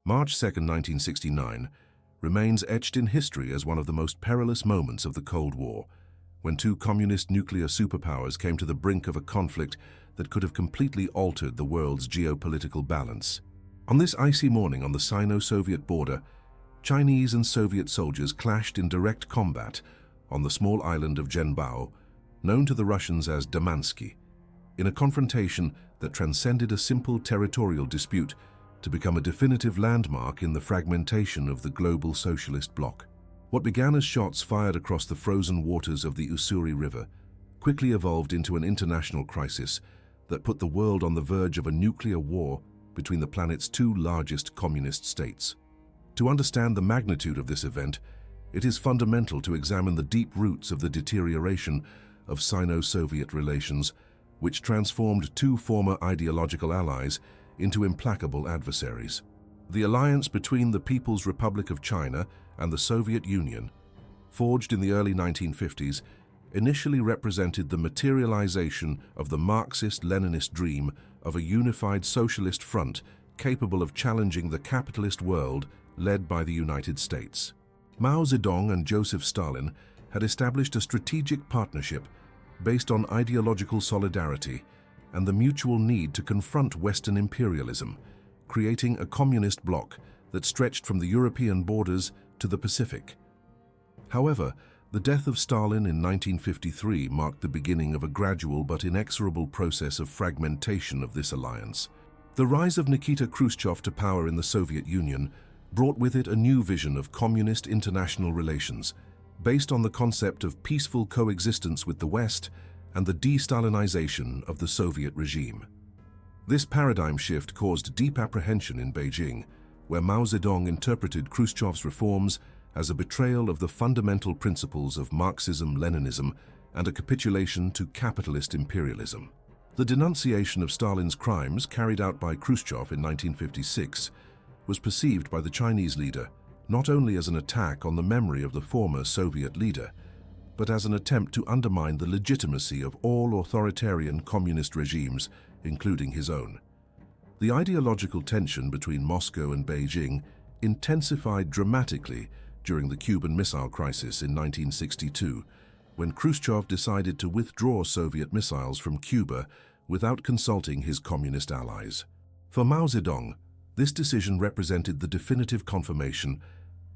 March 2, 1969, remains etched in history as one of the most perilous moments of the Cold War, when two communist nuclear superpowers came to the brink of a conflict that could have completely altered the world's geopolitical balance. On this icy morning on the Sino-Soviet border, Chinese and Soviet soldiers clashed in direct combat on the small island of Zhenbao, known to the Russians as Damansky, in a confrontation that transcended a simple territorial dispute to become a definitive landmark in the fragmentation of the global socialist bloc. What began as shots fired across the frozen waters of the Ussuri River quickly evolved into an international crisis that put the world on the verge of a nuclear war between the planet's two largest communist states. To understand the magnitude of this event, it is fundamental to examine the deep roots of the deterioration of Sino-Soviet relations, which transformed two former ideological allies into implacable adversaries. The alliance between the People's Republic of China and the Soviet Union, forged in the early 1950s, initially represented the materialization of the Marxist-Leninist dream of a unified socialist front capable of challenging the capitalist world led by the United States. Mao Zedong and Joseph Stalin had established a strategic partnership based on ideological solidarity and the mutual need to confront Western imperialism, creating a communist bloc that stretched from the European borders to the Pacific. However, the death of Stalin in 1953 marked the beginning of a gradual but inexorable process of fragmentation of this alliance. The rise of Nikita Khrushchev to power in the Soviet Union brought with it a new vision of communist international relations, based on the concept of peaceful coexistence with the West and the de-Stalinization of the Soviet regime. This paradigm shift caused deep apprehension in Beijing, where Mao Zedong interpreted Khrushchev's reforms as a betrayal of the fundamental principles of Marxism-Leninism and a capitulation to capitalist imperialism. The denunciation of Stalin's crimes carried out by Khrushchev in 1956 was perceived by the Chinese leader not only as an attack on the memory of the former Soviet leader, but as an attempt to undermine the legitimacy of all authoritarian communist regimes, including his own. The ideological tension between Moscow and Beijing intensified dramatically during the Cuban Missile Crisis in 1962, when Khrushchev decided to withdraw Soviet missiles from Cuba without consulting his communist allies. For Mao Zedong, this decision represented the definitive confirmation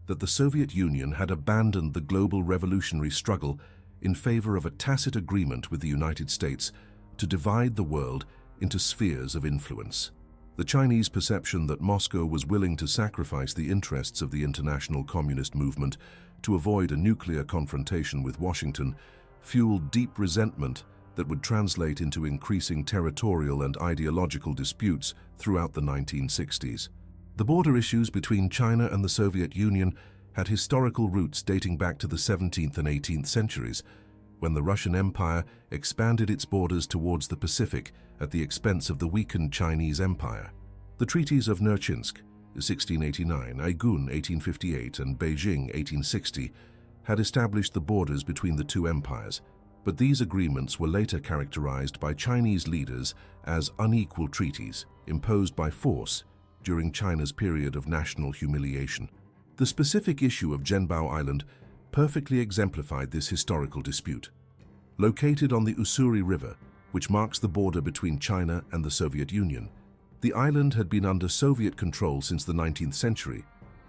that the Soviet Union had abandoned the global revolutionary struggle in favor of a tacit agreement with the United States to divide the world into spheres of influence. The Chinese perception that Moscow was willing to sacrifice the interests of the international communist movement to avoid a nuclear confrontation with Washington fueled deep resentment that would translate into increasing territorial and ideological disputes throughout the 1960s. The border issues between China and the Soviet Union had historical roots dating back to the 17th and 18th centuries, when the Russian Empire expanded its borders towards the Pacific at the expense of the weakened Chinese Empire. The treaties of Nerchinsk, 1689, Aigun, 1858, and Beijing, 1860, had established the borders between the two empires, but these agreements were later characterized by Chinese leaders as unequal treaties imposed by force during China's period of national humiliation. The specific issue of Zhenbao Island perfectly exemplified this historical dispute. Located on the Ussuri River, which marks the border between China and the Soviet Union, the island had been under Soviet control since the 19th century,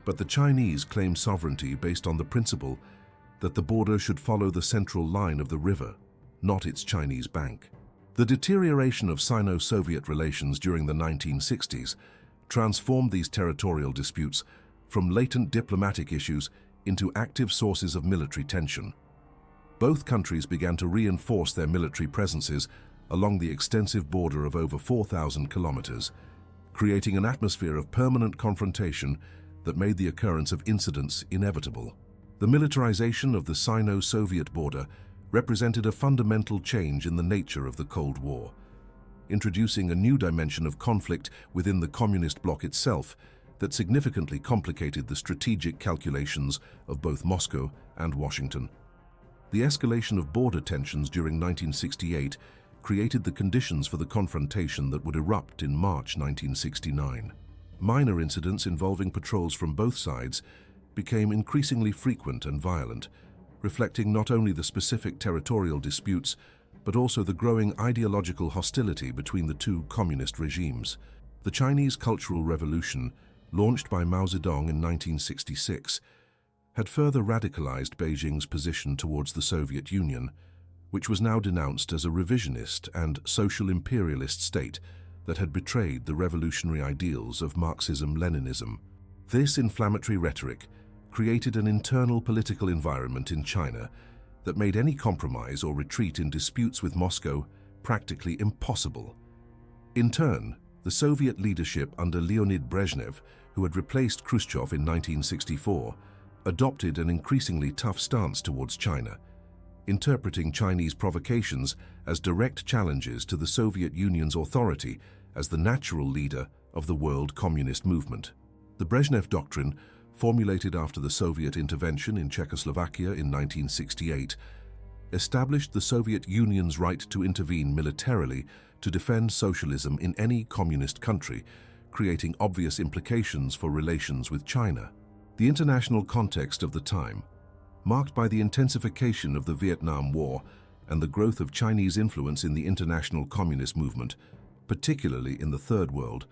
but the Chinese claimed sovereignty based on the principle that the border should follow the central line of the river, not its Chinese bank. The deterioration of Sino-Soviet relations during the 1960s transformed these territorial disputes from latent diplomatic issues into active sources of military tension. Both countries began to reinforce their military presences along the extensive border of over 4,000 kilometers, creating an atmosphere of permanent confrontation that made the occurrence of incidents inevitable. The militarization of the Sino-Soviet border represented a fundamental change in the nature of the Cold War, introducing a new dimension of conflict within the communist bloc itself that significantly complicated the strategic calculations of both Moscow and Washington. The escalation of border tensions during 1968 created the conditions for the confrontation that would erupt in March 1969. minor incidents involving patrols from both sides became increasingly frequent and violent, reflecting not only the specific territorial disputes, but also the growing ideological hostility between the two communist regimes. The Chinese Cultural Revolution, launched by Mao Zedong in 1966, had further radicalized Beijing's position towards the Soviet Union, which was now denounced as a revisionist and social imperialist state that had betrayed the revolutionary ideals of Marxism-Leninism. This inflammatory rhetoric created an internal political environment in China that made any compromise or retreat in disputes with Moscow practically impossible. In turn, the Soviet leadership under Leonid Brezhnev, who had replaced Khrushchev in 1964, adopted an increasingly tough stance towards China, interpreting Chinese provocations as direct challenges to the Soviet Union's authority as the natural leader of the world communist movement. The Brezhnev Doctrine, formulated after the Soviet intervention in Czechoslovakia in 1968, established the Soviet Union's right to intervene militarily to defend socialism in any communist country, creating obvious implications for relations with China. The international context of the time, marked by the intensification of the Vietnam War and the growth of Chinese influence in the international communist movement, particularly in the Third World,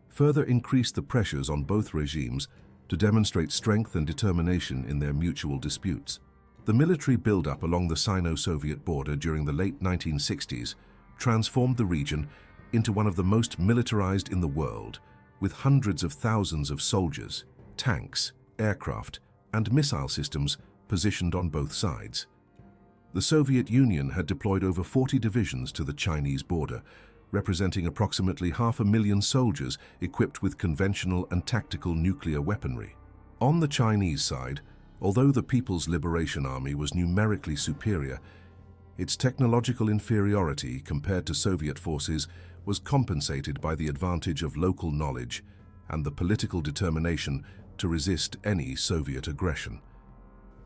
further increased the pressures on both regimes to demonstrate strength and determination in their mutual disputes. The military buildup along the Sino-Soviet border during the late 1960s transformed the region into one of the most militarized in the world, with hundreds of thousands of soldiers, tanks, aircraft, and missile systems positioned on both sides. The Soviet Union had deployed over 40 divisions to the Chinese border, representing approximately 500,000 soldiers equipped with conventional and tactical nuclear weaponry. On the Chinese side, although the People's Liberation Army was numerically superior, its technological inferiority compared to Soviet forces was compensated by the advantage of local knowledge and the political determination to resist any Soviet aggression.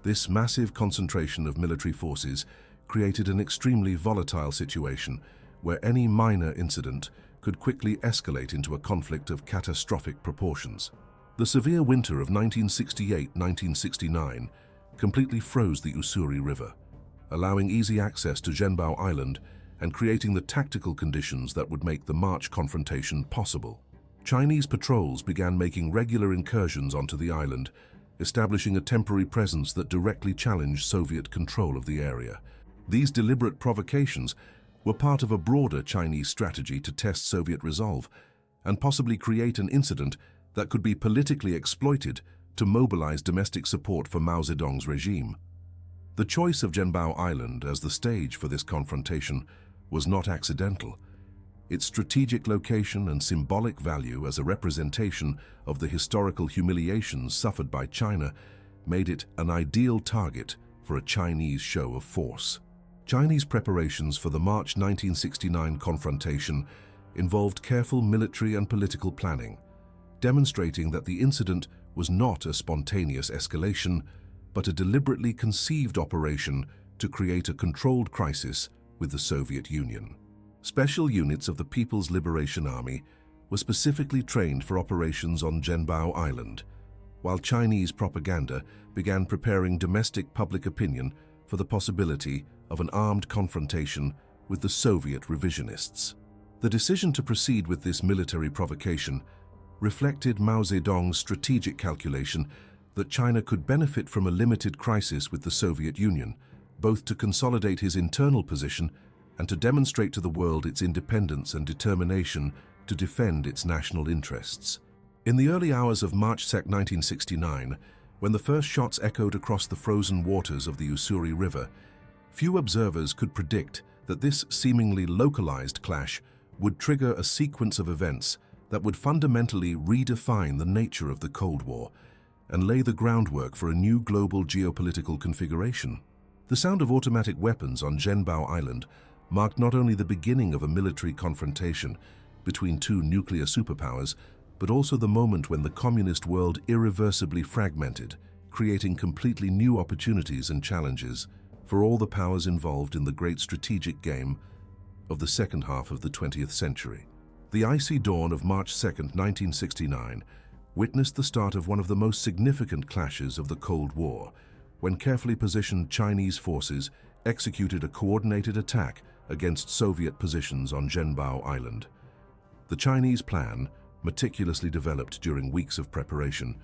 This massive concentration of military forces created an extremely volatile situation where any minor incident could quickly escalate into a conflict of catastrophic proportions. The severe winter of 1968-1969 completely froze the Ussuri River, allowing easy access to Zhenbao Island and creating the tactical conditions that would make the March confrontation possible. Chinese patrols began making regular incursions onto the island, establishing a temporary presence that directly challenged Soviet control of the area. These deliberate provocations were part of a broader Chinese strategy to test Soviet resolve and possibly create an incident that could be politically exploited to mobilize domestic support for Mao Zedong's regime. The choice of Zhenbao Island as the stage for this confrontation was not accidental. Its strategic location and symbolic value as a representation of the historical humiliations suffered by China made it an ideal target for a Chinese show of force. Chinese preparations for the March 1969 confrontation involved careful military and political planning, demonstrating that the incident was not a spontaneous escalation, but a deliberately conceived operation to create a controlled crisis with the Soviet Union. Special units of the People's Liberation Army were specifically trained for operations on Zhenbao Island, while Chinese propaganda began preparing domestic public opinion for the possibility of an armed confrontation with the Soviet revisionists. The decision to proceed with this military provocation reflected Mao Zedong's strategic calculation that China could benefit from a limited crisis with the Soviet Union, both to consolidate his internal position and to demonstrate to the world its independence and determination to defend its national interests. In the early hours of March 1969, when the first shots echoed across the frozen waters of the Ussuri River, few observers could predict that this seemingly localized clash would trigger a sequence of events that would fundamentally redefine the nature of the Cold War and lay the groundwork for a new global geopolitical configuration. The sound of automatic weapons on Zhenbao Island marked not only the beginning of a military confrontation between two nuclear superpowers, but also the moment when the communist world irreversibly fragmented, creating completely new opportunities and challenges for all the powers involved in the great strategic game of the second half of the 20th century. The icy dawn of March 2, 1969, witnessed the start of one of the most significant clashes of the Cold War, when carefully positioned Chinese forces executed a coordinated attack against Soviet positions on Zhenbao Island. The Chinese plan, meticulously developed during weeks of preparation,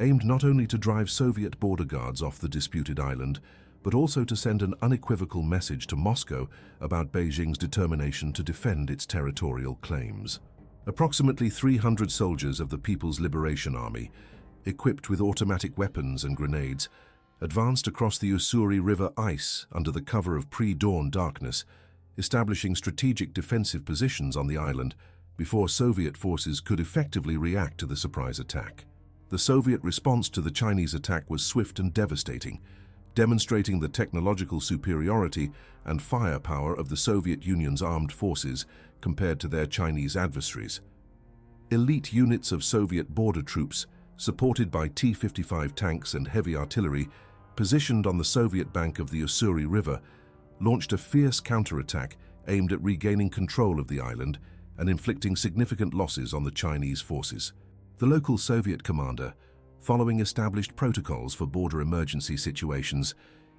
aimed not only to drive Soviet border guards off the disputed island, but also to send an unequivocal message to Moscow about Beijing's determination to defend its territorial claims. Approximately 300 soldiers of the People's Liberation Army, equipped with automatic weapons and grenades, advanced across the Ussuri River ice under the cover of pre-dawn darkness, establishing strategic defensive positions on the island before Soviet forces could effectively react to the surprise attack. The Soviet response to the Chinese attack was swift and devastating, demonstrating the technological superiority and firepower of the Soviet Union's armed forces compared to their Chinese adversaries. Elite units of Soviet border troops, supported by T-55 tanks and heavy artillery, positioned on the Soviet bank of the Ussuri River, launched a fierce counterattack aimed at regaining control of the island and inflicting significant losses on the Chinese forces. The local Soviet commander, following established protocols for border emergency situations,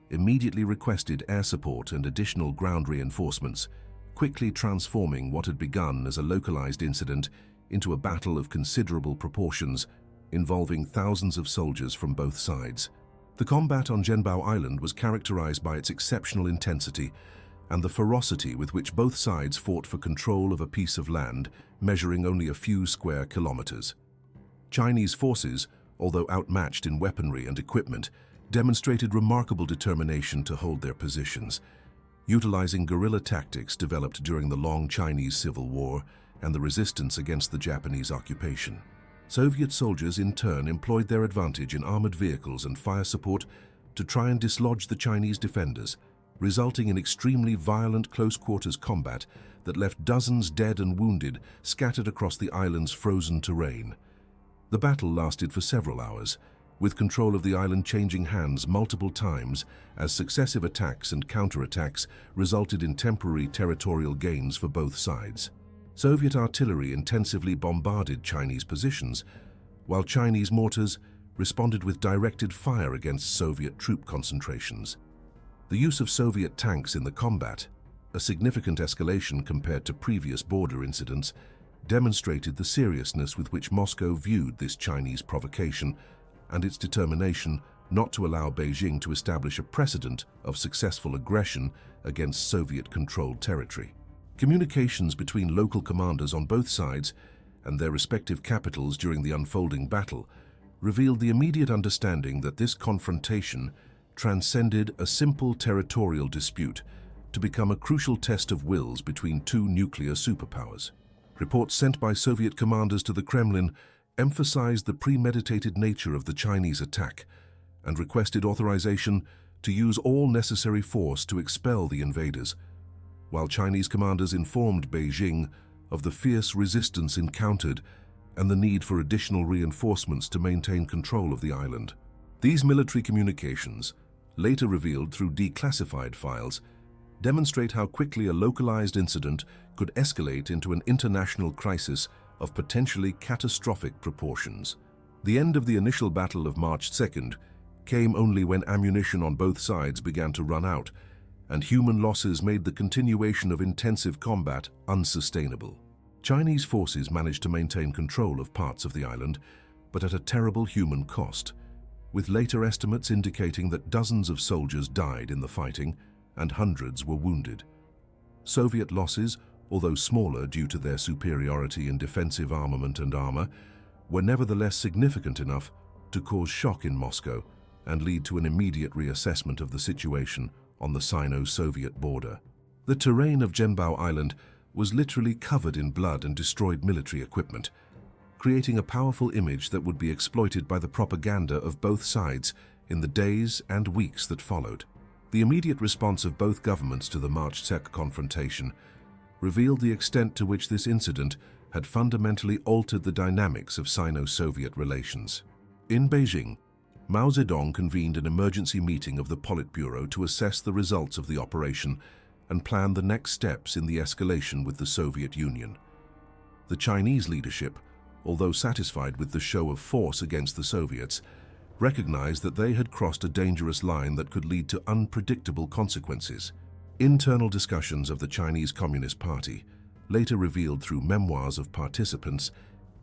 immediately requested air support and additional ground reinforcements, quickly transforming what had begun as a localized incident into a battle of considerable proportions involving thousands of soldiers from both sides. The combat on Zhenbao Island was characterized by its exceptional intensity and the ferocity with which both sides fought for control of a piece of land measuring only a few square kilometers. Chinese forces, although outmatched in weaponry and equipment, demonstrated remarkable determination to hold their positions, utilizing guerrilla tactics developed during the long Chinese Civil War and the resistance against the Japanese occupation. Soviet soldiers in turn employed their advantage in armored vehicles and fire support to try and dislodge the Chinese defenders, resulting in extremely violent close-quarters combat that left dozens dead and wounded scattered across the island's frozen terrain. The battle lasted for several hours, with control of the island changing hands multiple times as successive attacks and counterattacks resulted in temporary territorial gains for both sides. Soviet artillery intensively bombarded Chinese positions, while Chinese mortars responded with directed fire against Soviet troop concentrations. The use of Soviet tanks in the combat, a significant escalation compared to previous border incidents, demonstrated the seriousness with which Moscow viewed this Chinese provocation and its determination not to allow Beijing to establish a precedent of successful aggression against Soviet-controlled territory. Communications between local commanders on both sides and their respective capitals during the unfolding battle revealed the immediate understanding that this confrontation transcended a simple territorial dispute to become a crucial test of wills between two nuclear superpowers. Reports sent by Soviet commanders to the Kremlin emphasized the premeditated nature of the Chinese attack and requested authorization to use all necessary force to expel the invaders, while Chinese commanders informed Beijing of the fierce resistance encountered and the need for additional reinforcements to maintain control of the island. These military communications, later revealed through declassified files, demonstrate how quickly a localized incident could escalate into an international crisis of potentially catastrophic proportions. The end of the initial battle of March 2nd came only when ammunition on both sides began to run out, and human losses made the continuation of intensive combat unsustainable. Chinese forces managed to maintain control of parts of the island, but at a terrible human cost, with later estimates indicating that dozens of soldiers died in the fighting and hundreds were wounded. Soviet losses, although smaller due to their superiority in defensive armament and armor, were nevertheless significant enough to cause shock in Moscow and lead to an immediate reassessment of the situation on the Sino-Soviet border. The terrain of Zhenbao Island was literally covered in blood and destroyed military equipment, creating a powerful image that would be exploited by the propaganda of both sides in the days and weeks that followed. The immediate response of both governments to the March 2nd confrontation revealed the extent to which this incident had fundamentally altered the dynamics of Sino-Soviet relations. In Beijing, Mao Zedong convened an emergency meeting of the Politburo to assess the results of the operation and plan the next steps in the escalation with the Soviet Union. The Chinese leadership, although satisfied with the show of force against the Soviets, recognized that they had crossed a dangerous line that could lead to unpredictable consequences. Internal discussions of the Chinese Communist Party, later revealed through memoirs of participants,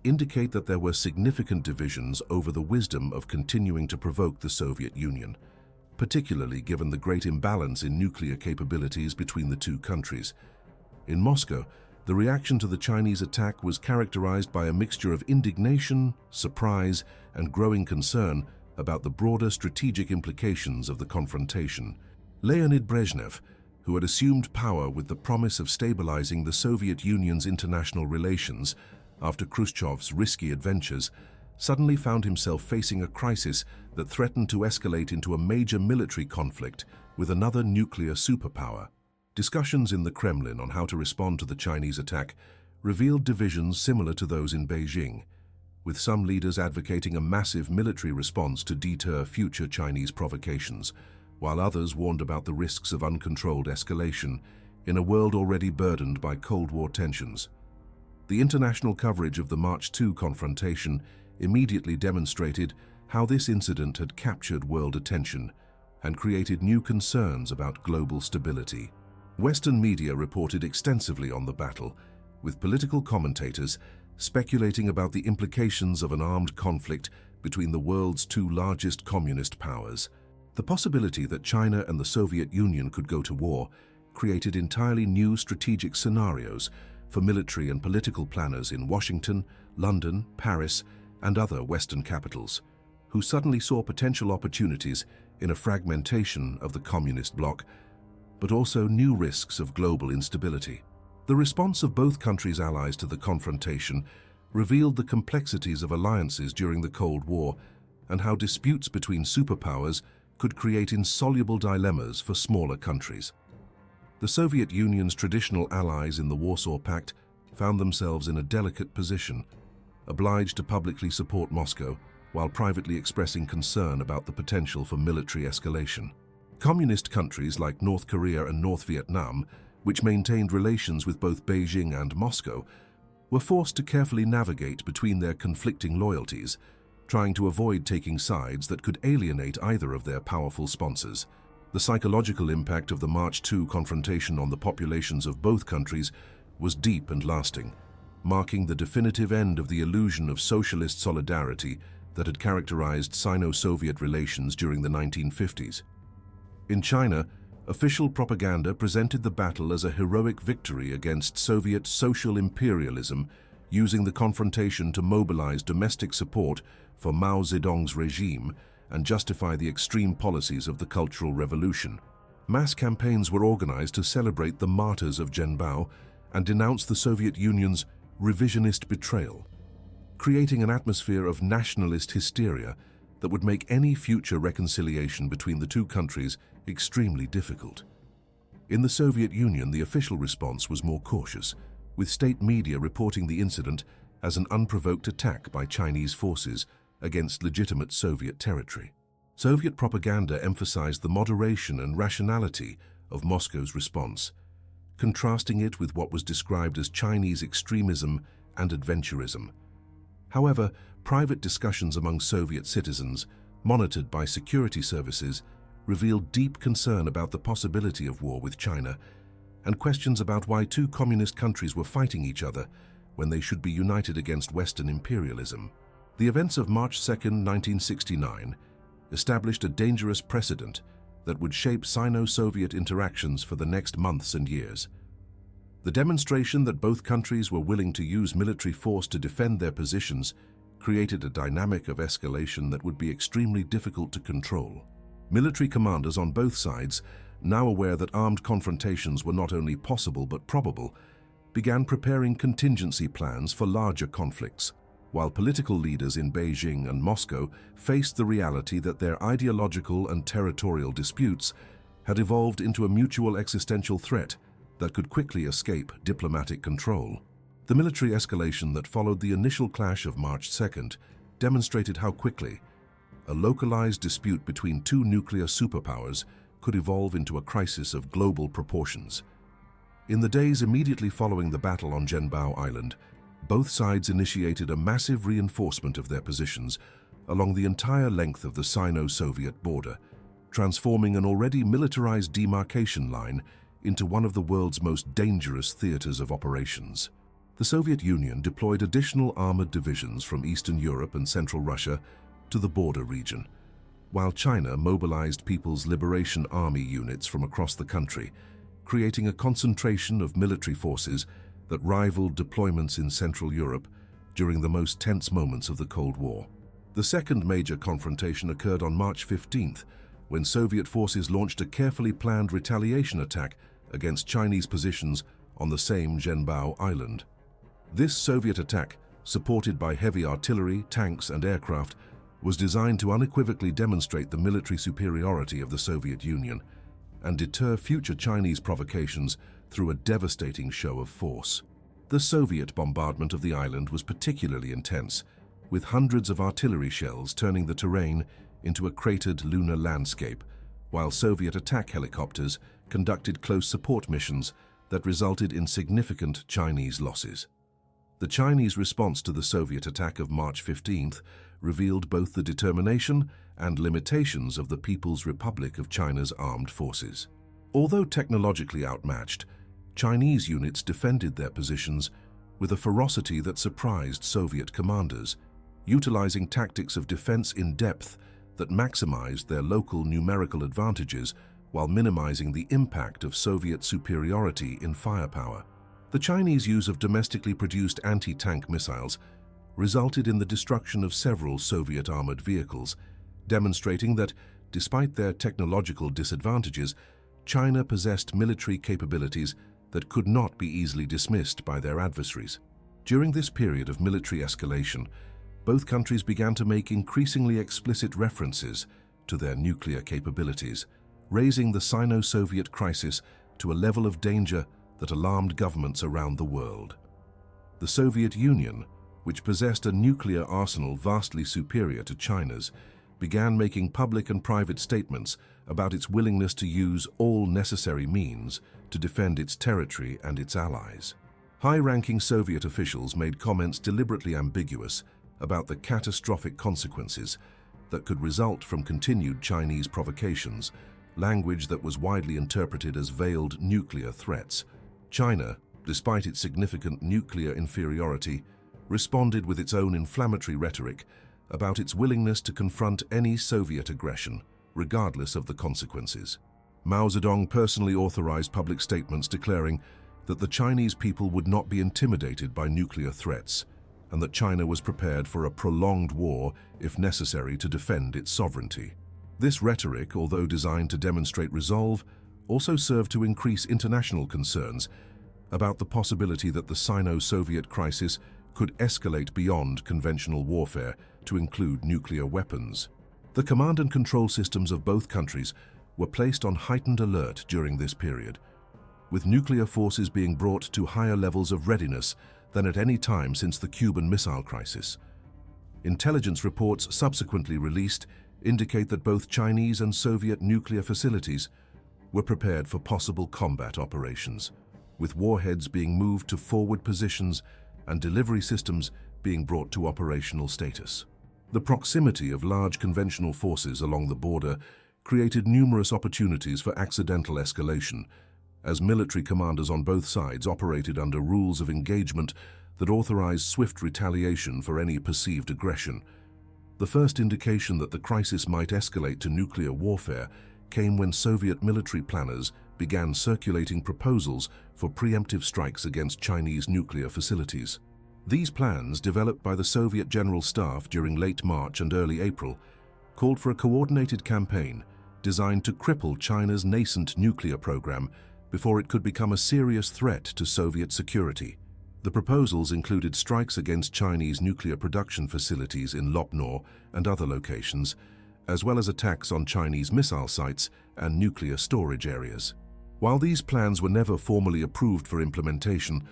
indicate that there were significant divisions over the wisdom of continuing to provoke the Soviet Union, particularly given the great imbalance in nuclear capabilities between the two countries. In Moscow, the reaction to the Chinese attack was characterized by a mixture of indignation, surprise, and growing concern about the broader strategic implications of the confrontation. Leonid Brezhnev, who had assumed power with the promise of stabilizing the Soviet Union's international relations after Khrushchev's risky adventures, suddenly found himself facing a crisis that threatened to escalate into a major military conflict with another nuclear superpower. Discussions in the Kremlin on how to respond to the Chinese attack revealed divisions similar to those in Beijing, with some leaders advocating a massive military response to deter future Chinese provocations, while others warned about the risks of uncontrolled escalation in a world already burdened by Cold War tensions. The international coverage of the March 2 confrontation immediately demonstrated how this incident had captured world attention and created new concerns about global stability. Western media reported extensively on the battle, with political commentators speculating about the implications of an armed conflict between the world's two largest communist powers. The possibility that China and the Soviet Union could go to war created entirely new strategic scenarios for military and political planners in Washington, London, Paris, and other Western capitals, who suddenly saw potential opportunities in a fragmentation of the communist bloc, but also new risks of global instability. The response of both countries' allies to the confrontation revealed the complexities of alliances during the Cold War and how disputes between superpowers could create insoluble dilemmas for smaller countries. The Soviet Union's traditional allies in the Warsaw Pact found themselves in a delicate position, obliged to publicly support Moscow while privately expressing concern about the potential for military escalation. Communist countries like North Korea and North Vietnam, which maintained relations with both Beijing and Moscow, were forced to carefully navigate between their conflicting loyalties, trying to avoid taking sides that could alienate either of their powerful sponsors. The psychological impact of the March 2 confrontation on the populations of both countries was deep and lasting, marking the definitive end of the illusion of socialist solidarity that had characterized Sino-Soviet relations during the 1950s. In China, official propaganda presented the battle as a heroic victory against Soviet social imperialism, using the confrontation to mobilize domestic support for Mao Zedong's regime and justify the extreme policies of the Cultural Revolution. Mass campaigns were organized to celebrate the martyrs of Zhenbao and denounce the Soviet Union's revisionist betrayal, creating an atmosphere of nationalist hysteria that would make any future reconciliation between the two countries extremely difficult. In the Soviet Union, the official response was more cautious, with state media reporting the incident as an unprovoked attack by Chinese forces against legitimate Soviet territory. Soviet propaganda emphasized the moderation and rationality of Moscow's response, contrasting it with what was described as Chinese extremism and adventurism. However, private discussions among Soviet citizens, monitored by security services, revealed deep concern about the possibility of war with China and questions about why two communist countries were fighting each other when they should be united against Western imperialism. The events of March 2, 1969, established a dangerous precedent that would shape Sino-Soviet interactions for the next months and years. The demonstration that both countries were willing to use military force to defend their positions created a dynamic of escalation that would be extremely difficult to control. Military commanders on both sides, now aware that armed confrontations were not only possible but probable, began preparing contingency plans for larger conflicts, while political leaders in Beijing and Moscow faced the reality that their ideological and territorial disputes had evolved into a mutual existential threat that could quickly escape diplomatic control. The military escalation that followed the initial clash of March 2nd demonstrated how quickly a localized dispute between two nuclear superpowers could evolve into a crisis of global proportions. In the days immediately following the battle on Zhenbao Island, both sides initiated a massive reinforcement of their positions along the entire length of the Sino-Soviet border, transforming an already militarized demarcation line into one of the world's most dangerous theaters of operations. The Soviet Union deployed additional armored divisions from Eastern Europe and Central Russia to the border region, while China mobilized People's Liberation Army units from across the country, creating a concentration of military forces that rivaled deployments in Central Europe during the most tense moments of the Cold War. The second major confrontation occurred on March 15th, when Soviet forces launched a carefully planned retaliation attack against Chinese positions on the same Zhenbao Island. This Soviet attack, supported by heavy artillery, tanks, and aircraft, was designed to unequivocally demonstrate the military superiority of the Soviet Union and deter future Chinese provocations through a devastating show of force. The Soviet bombardment of the island was particularly intense, with hundreds of artillery shells turning the terrain into a cratered lunar landscape, while Soviet attack helicopters conducted close support missions that resulted in significant Chinese losses. The Chinese response to the Soviet attack of March 15th revealed both the determination and limitations of the People's Republic of China's armed forces. Although technologically outmatched, Chinese units defended their positions with a ferocity that surprised Soviet commanders, utilizing tactics of defense in depth that maximized their local numerical advantages while minimizing the impact of Soviet superiority in firepower. The Chinese use of domestically produced anti-tank missiles resulted in the destruction of several Soviet armored vehicles, demonstrating that, despite their technological disadvantages, China possessed military capabilities that could not be easily dismissed by their adversaries. During this period of military escalation, both countries began to make increasingly explicit references to their nuclear capabilities, raising the Sino-Soviet crisis to a level of danger that alarmed governments around the world. The Soviet Union, which possessed a nuclear arsenal vastly superior to China's, began making public and private statements about its willingness to use all necessary means to defend its territory and its allies. High-ranking Soviet officials made comments deliberately ambiguous about the catastrophic consequences that could result from continued Chinese provocations, language that was widely interpreted as veiled nuclear threats. China, despite its significant nuclear inferiority, responded with its own inflammatory rhetoric about its willingness to confront any Soviet aggression, regardless of the consequences. Mao Zedong personally authorized public statements declaring that the Chinese people would not be intimidated by nuclear threats, and that China was prepared for a prolonged war if necessary to defend its sovereignty. This rhetoric, although designed to demonstrate resolve, also served to increase international concerns about the possibility that the Sino-Soviet crisis could escalate beyond conventional warfare to include nuclear weapons. The command and control systems of both countries were placed on heightened alert during this period, with nuclear forces being brought to higher levels of readiness than at any time since the Cuban Missile Crisis. Intelligence reports subsequently released indicate that both Chinese and Soviet nuclear facilities were prepared for possible combat operations, with warheads being moved to forward positions and delivery systems being brought to operational status. The proximity of large conventional forces along the border created numerous opportunities for accidental escalation, as military commanders on both sides operated under rules of engagement that authorized swift retaliation for any perceived aggression. The first indication that the crisis might escalate to nuclear warfare came when Soviet military planners began circulating proposals for preemptive strikes against Chinese nuclear facilities. These plans, developed by the Soviet General Staff during late March and early April, called for a coordinated campaign designed to cripple China's nascent nuclear program before it could become a serious threat to Soviet security. The proposals included strikes against Chinese nuclear production facilities in Lopnor and other locations, as well as attacks on Chinese missile sites and nuclear storage areas. While these plans were never formally approved for implementation,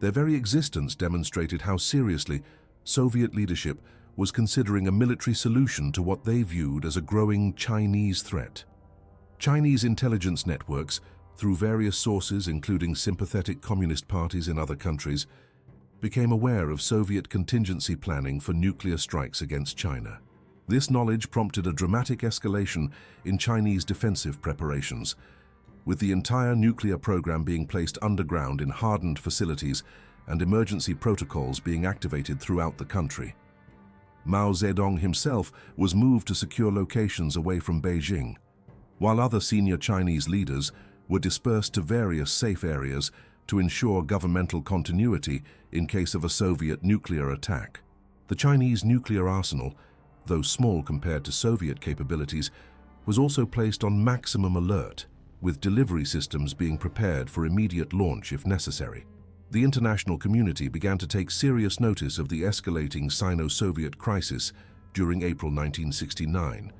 their very existence demonstrated how seriously Soviet leadership was considering a military solution to what they viewed as a growing Chinese threat. Chinese intelligence networks, through various sources including sympathetic communist parties in other countries, became aware of Soviet contingency planning for nuclear strikes against China. This knowledge prompted a dramatic escalation in Chinese defensive preparations, with the entire nuclear program being placed underground in hardened facilities and emergency protocols being activated throughout the country. Mao Zedong himself was moved to secure locations away from Beijing, while other senior Chinese leaders were dispersed to various safe areas to ensure governmental continuity in case of a Soviet nuclear attack. The Chinese nuclear arsenal, though small compared to Soviet capabilities, was also placed on maximum alert, with delivery systems being prepared for immediate launch if necessary. The international community began to take serious notice of the escalating Sino-Soviet crisis during April 1969,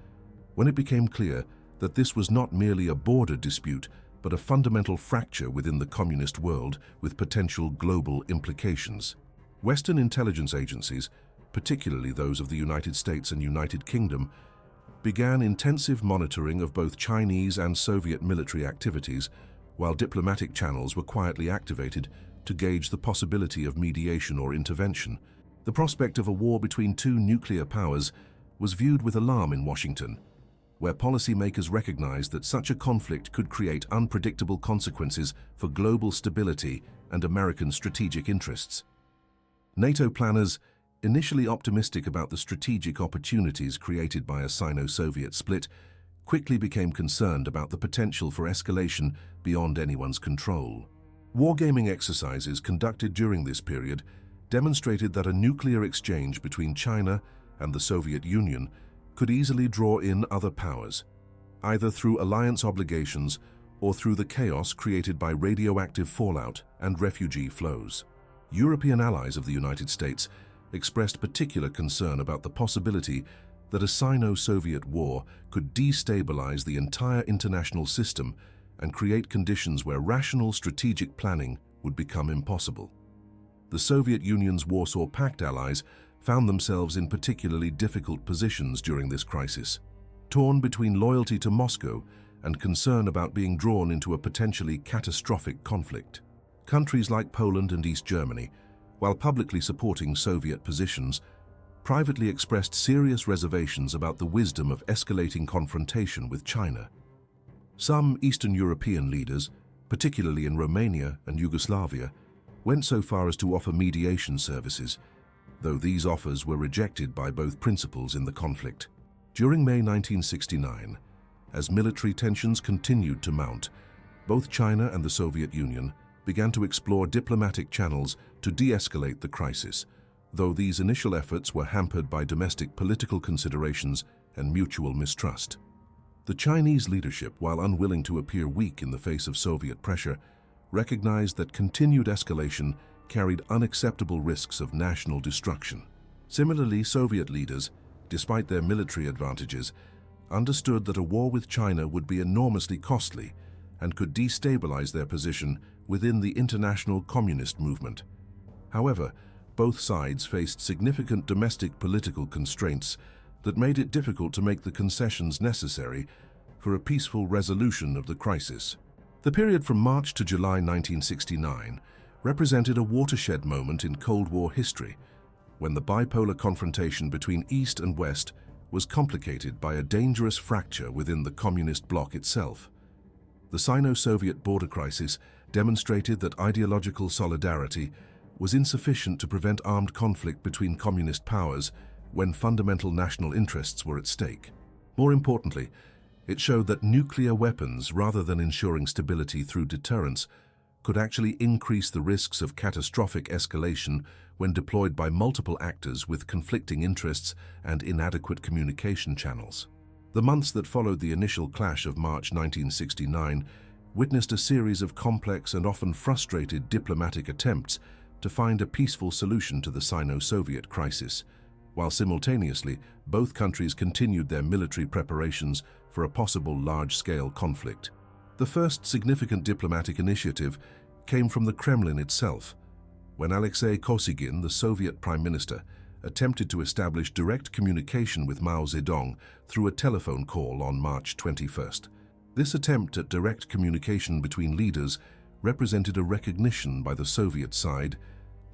when it became clear that this was not merely a border dispute, but a fundamental fracture within the communist world with potential global implications. Western intelligence agencies, particularly those of the United States and United Kingdom, began intensive monitoring of both Chinese and Soviet military activities, while diplomatic channels were quietly activated to gauge the possibility of mediation or intervention. The prospect of a war between two nuclear powers was viewed with alarm in Washington, where policymakers recognized that such a conflict could create unpredictable consequences for global stability and American strategic interests. NATO planners, initially optimistic about the strategic opportunities created by a Sino-Soviet split, quickly became concerned about the potential for escalation beyond anyone's control. Wargaming exercises conducted during this period demonstrated that a nuclear exchange between China and the Soviet Union could easily draw in other powers, either through alliance obligations or through the chaos created by radioactive fallout and refugee flows. European allies of the United States expressed particular concern about the possibility that a Sino-Soviet war could destabilize the entire international system and create conditions where rational strategic planning would become impossible. The Soviet Union's Warsaw Pact allies found themselves in particularly difficult positions during this crisis, torn between loyalty to Moscow and concern about being drawn into a potentially catastrophic conflict. Countries like Poland and East Germany, while publicly supporting Soviet positions, privately expressed serious reservations about the wisdom of escalating confrontation with China. Some Eastern European leaders, particularly in Romania and Yugoslavia, went so far as to offer mediation services, though these offers were rejected by both principals in the conflict. During May 1969, as military tensions continued to mount, both China and the Soviet Union began to explore diplomatic channels to de-escalate the crisis, though these initial efforts were hampered by domestic political considerations and mutual mistrust. The Chinese leadership, while unwilling to appear weak in the face of Soviet pressure, recognized that continued escalation carried unacceptable risks of national destruction. Similarly, Soviet leaders, despite their military advantages, understood that a war with China would be enormously costly and could destabilize their position within the international communist movement. However, both sides faced significant domestic political constraints that made it difficult to make the concessions necessary for a peaceful resolution of the crisis. The period from March to July 1969 represented a watershed moment in Cold War history, when the bipolar confrontation between East and West was complicated by a dangerous fracture within the communist bloc itself. The Sino-Soviet border crisis demonstrated that ideological solidarity was insufficient to prevent armed conflict between communist powers when fundamental national interests were at stake. More importantly, it showed that nuclear weapons, rather than ensuring stability through deterrence, could actually increase the risks of catastrophic escalation when deployed by multiple actors with conflicting interests and inadequate communication channels. The months that followed the initial clash of March 1969 witnessed a series of complex and often frustrated diplomatic attempts to find a peaceful solution to the Sino-Soviet crisis, while simultaneously both countries continued their military preparations for a possible large-scale conflict. The first significant diplomatic initiative came from the Kremlin itself, when Alexei Kosygin, the Soviet Prime Minister, attempted to establish direct communication with Mao Zedong through a telephone call on March 21st. This attempt at direct communication between leaders represented a recognition by the Soviet side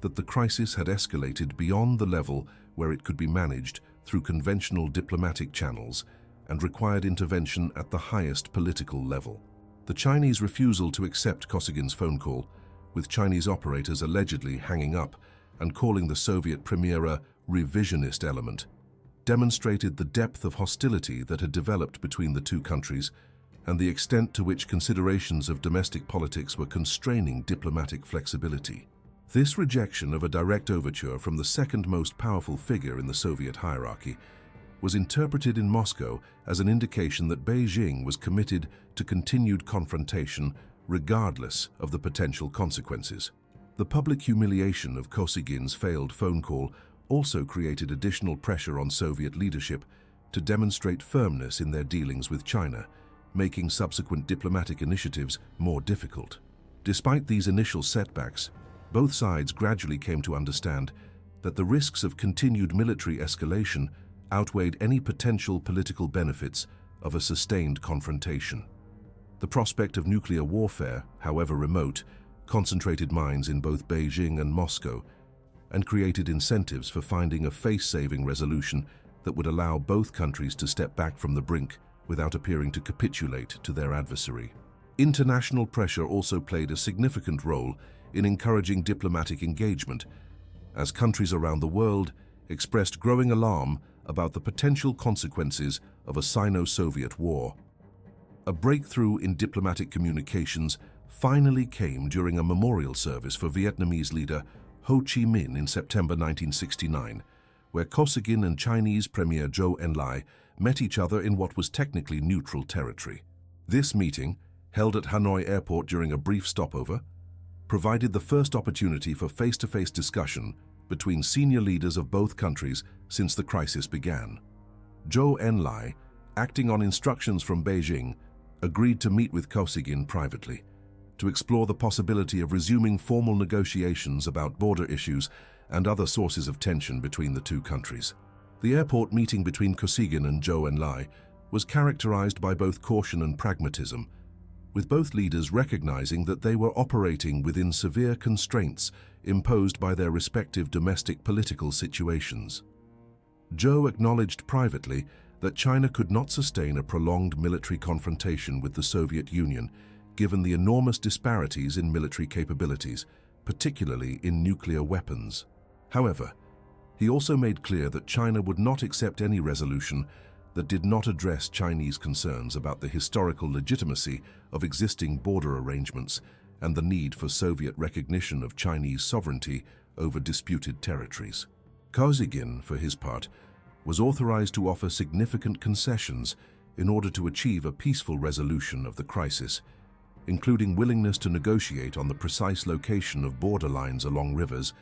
that the crisis had escalated beyond the level where it could be managed through conventional diplomatic channels and required intervention at the highest political level. The Chinese refusal to accept Kosygin's phone call, with Chinese operators allegedly hanging up and calling the Soviet premier a revisionist element, demonstrated the depth of hostility that had developed between the two countries and the extent to which considerations of domestic politics were constraining diplomatic flexibility. This rejection of a direct overture from the second most powerful figure in the Soviet hierarchy was interpreted in Moscow as an indication that Beijing was committed to continued confrontation regardless of the potential consequences. The public humiliation of Kosygin's failed phone call also created additional pressure on Soviet leadership to demonstrate firmness in their dealings with China, making subsequent diplomatic initiatives more difficult. Despite these initial setbacks, both sides gradually came to understand that the risks of continued military escalation outweighed any potential political benefits of a sustained confrontation. The prospect of nuclear warfare, however remote, concentrated minds in both Beijing and Moscow and created incentives for finding a face-saving resolution that would allow both countries to step back from the brink without appearing to capitulate to their adversary. International pressure also played a significant role in encouraging diplomatic engagement, as countries around the world expressed growing alarm about the potential consequences of a Sino-Soviet war. A breakthrough in diplomatic communications finally came during a memorial service for Vietnamese leader Ho Chi Minh in September 1969, where Kosygin and Chinese Premier Zhou Enlai met each other in what was technically neutral territory. This meeting, held at Hanoi Airport during a brief stopover, provided the first opportunity for face-to-face discussion between senior leaders of both countries since the crisis began. Zhou Enlai, acting on instructions from Beijing, agreed to meet with Kosygin privately to explore the possibility of resuming formal negotiations about border issues and other sources of tension between the two countries. The airport meeting between Kosygin and Zhou Enlai was characterized by both caution and pragmatism, with both leaders recognizing that they were operating within severe constraints imposed by their respective domestic political situations. Zhou acknowledged privately that China could not sustain a prolonged military confrontation with the Soviet Union, given the enormous disparities in military capabilities, particularly in nuclear weapons. However, he also made clear that China would not accept any resolution that did not address Chinese concerns about the historical legitimacy of existing border arrangements and the need for Soviet recognition of Chinese sovereignty over disputed territories. Kosygin, for his part, was authorized to offer significant concessions in order to achieve a peaceful resolution of the crisis, including willingness to negotiate on the precise location of border lines along rivers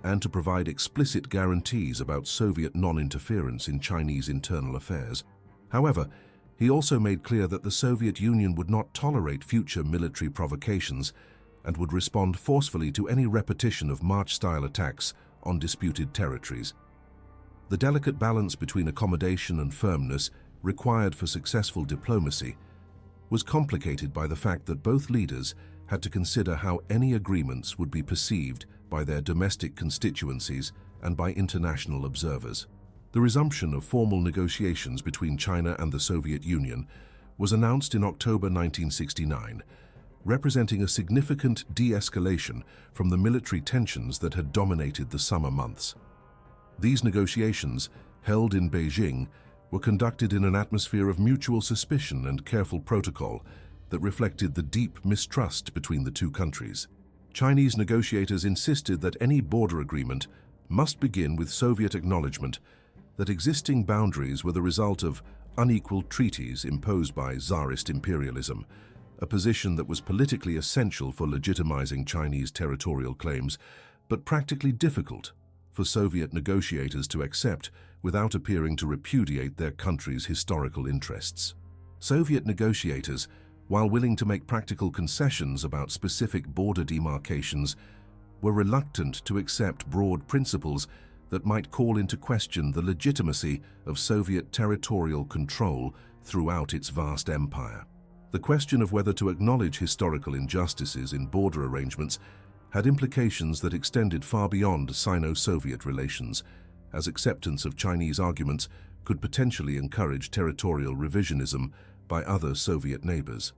and to provide explicit guarantees about Soviet non-interference in Chinese internal affairs. However, he also made clear that the Soviet Union would not tolerate future military provocations and would respond forcefully to any repetition of March-style attacks on disputed territories. The delicate balance between accommodation and firmness required for successful diplomacy was complicated by the fact that both leaders had to consider how any agreements would be perceived by their domestic constituencies and by international observers. The resumption of formal negotiations between China and the Soviet Union was announced in October 1969, representing a significant de-escalation from the military tensions that had dominated the summer months. These negotiations, held in Beijing, were conducted in an atmosphere of mutual suspicion and careful protocol that reflected the deep mistrust between the two countries. Chinese negotiators insisted that any border agreement must begin with Soviet acknowledgement that existing boundaries were the result of unequal treaties imposed by Tsarist imperialism, a position that was politically essential for legitimizing Chinese territorial claims, but practically difficult for Soviet negotiators to accept without appearing to repudiate their country's historical interests. Soviet negotiators, while willing to make practical concessions about specific border demarcations, were reluctant to accept broad principles that might call into question the legitimacy of Soviet territorial control throughout its vast empire. The question of whether to acknowledge historical injustices in border arrangements had implications that extended far beyond Sino-Soviet relations, as acceptance of Chinese arguments could potentially encourage territorial revisionism by other Soviet neighbors.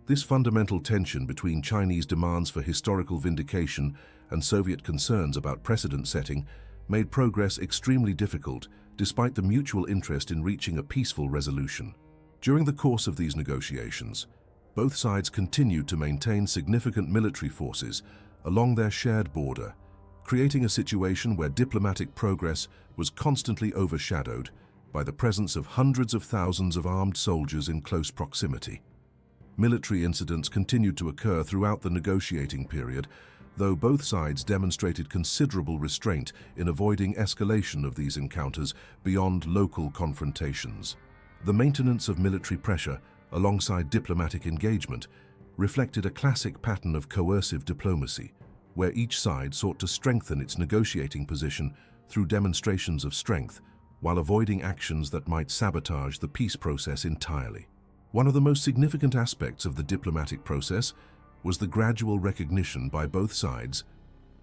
This fundamental tension between Chinese demands for historical vindication and Soviet concerns about precedent setting made progress extremely difficult, despite the mutual interest in reaching a peaceful resolution. During the course of these negotiations, both sides continued to maintain significant military forces along their shared border, creating a situation where diplomatic progress was constantly overshadowed by the presence of hundreds of thousands of armed soldiers in close proximity. Military incidents continued to occur throughout the negotiating period, though both sides demonstrated considerable restraint in avoiding escalation of these encounters beyond local confrontations. The maintenance of military pressure alongside diplomatic engagement reflected a classic pattern of coercive diplomacy, where each side sought to strengthen its negotiating position through demonstrations of strength, while avoiding actions that might sabotage the peace process entirely. One of the most significant aspects of the diplomatic process was the gradual recognition by both sides